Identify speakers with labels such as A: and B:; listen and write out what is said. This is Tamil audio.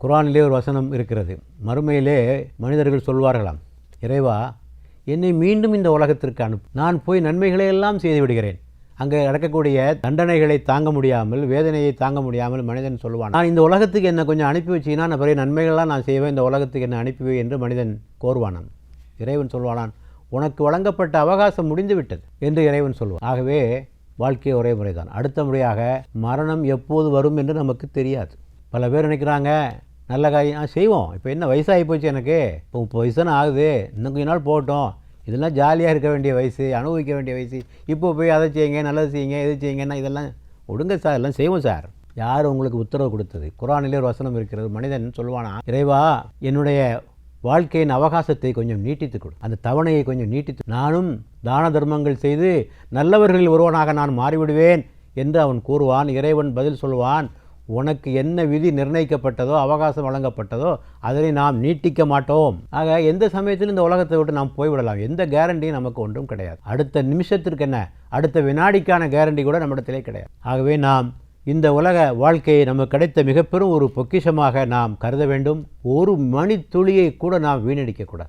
A: குர்ஆனிலே ஒரு வசனம் இருக்கிறது. மறுமையிலே மனிதர்கள் சொல்வார்களாம், இறைவா என்னை மீண்டும் இந்த உலகத்திற்கு அனுப்பு, நான் போய் நன்மைகளை எல்லாம் செய்து விடுகிறேன். அங்கே நடக்கக்கூடிய தண்டனைகளை தாங்க முடியாமல், வேதனையை தாங்க முடியாமல் மனிதன் சொல்லுவான், நான் இந்த உலகத்துக்கு என்னை கொஞ்சம் அனுப்பி வச்சிங்கன்னா நான் பிறகு நன்மைகள்லாம் நான் செய்வேன், இந்த உலகத்துக்கு என்னை அனுப்பிவை என்று மனிதன் கோருவானான். இறைவன் சொல்வானான், உனக்கு வழங்கப்பட்ட அவகாசம் முடிந்து விட்டது என்று இறைவன் சொல்வான். ஆகவே வாழ்க்கை ஒரே முறைதான். அடுத்த முறையாக மரணம் எப்போது வரும் என்று நமக்கு தெரியாது. பல பேர் நினைக்கிறாங்க நல்ல காரியம் செய்வோம், இப்போ என்ன வயசாகி போச்சு, எனக்கு இப்போ 30 வயசு தானே ஆகுது, இன்னும் கொஞ்ச நாள் போகட்டும், இதெல்லாம் ஜாலியாக இருக்க வேண்டிய வயசு, அனுபவிக்க வேண்டிய வயசு, இப்போ போய் அதை செய்யுங்க, நல்லது செய்யுங்க, எது செய்யுங்கன்னா இதெல்லாம் விடுங்க சார், எல்லாம் செய்வோம் சார். யார் உங்களுக்கு உத்தரவு கொடுத்தது? குர்ஆனிலே ஒரு வசனம் இருக்கிறது. மனிதன் சொல்வானா, இறைவா என்னுடைய வாழ்க்கையின் அவகாசத்தை கொஞ்சம் நீட்டித்து கொடு, அந்த தவணையை கொஞ்சம் நீட்டித்து, நானும் தான தர்மங்கள் செய்து நல்லவர்களில் ஒருவனாக நான் மாறிவிடுவேன் என்று அவன் கூறுவான். இறைவன் பதில் சொல்வான், உனக்கு என்ன விதி நிர்ணயிக்கப்பட்டதோ, அவகாசம் வழங்கப்பட்டதோ அதனை நாம் நீட்டிக்க மாட்டோம். ஆக எந்த சமயத்திலும் இந்த உலகத்தை விட்டு நாம் போய்விடலாம், எந்த கேரண்டியும் நமக்கு ஒன்றும் கிடையாது. அடுத்த நிமிஷத்திற்கு என்ன, அடுத்த வினாடிக்கான கேரண்டி கூட நம்மிடத்திலே கிடையாது. ஆகவே நாம் இந்த உலக வாழ்க்கையை நமக்கு கிடைத்த மிக பெரும் ஒரு பொக்கிஷமாக நாம் கருத வேண்டும். ஒரு மணித்துளியை கூட நாம் வீணடிக்கக்கூடாது.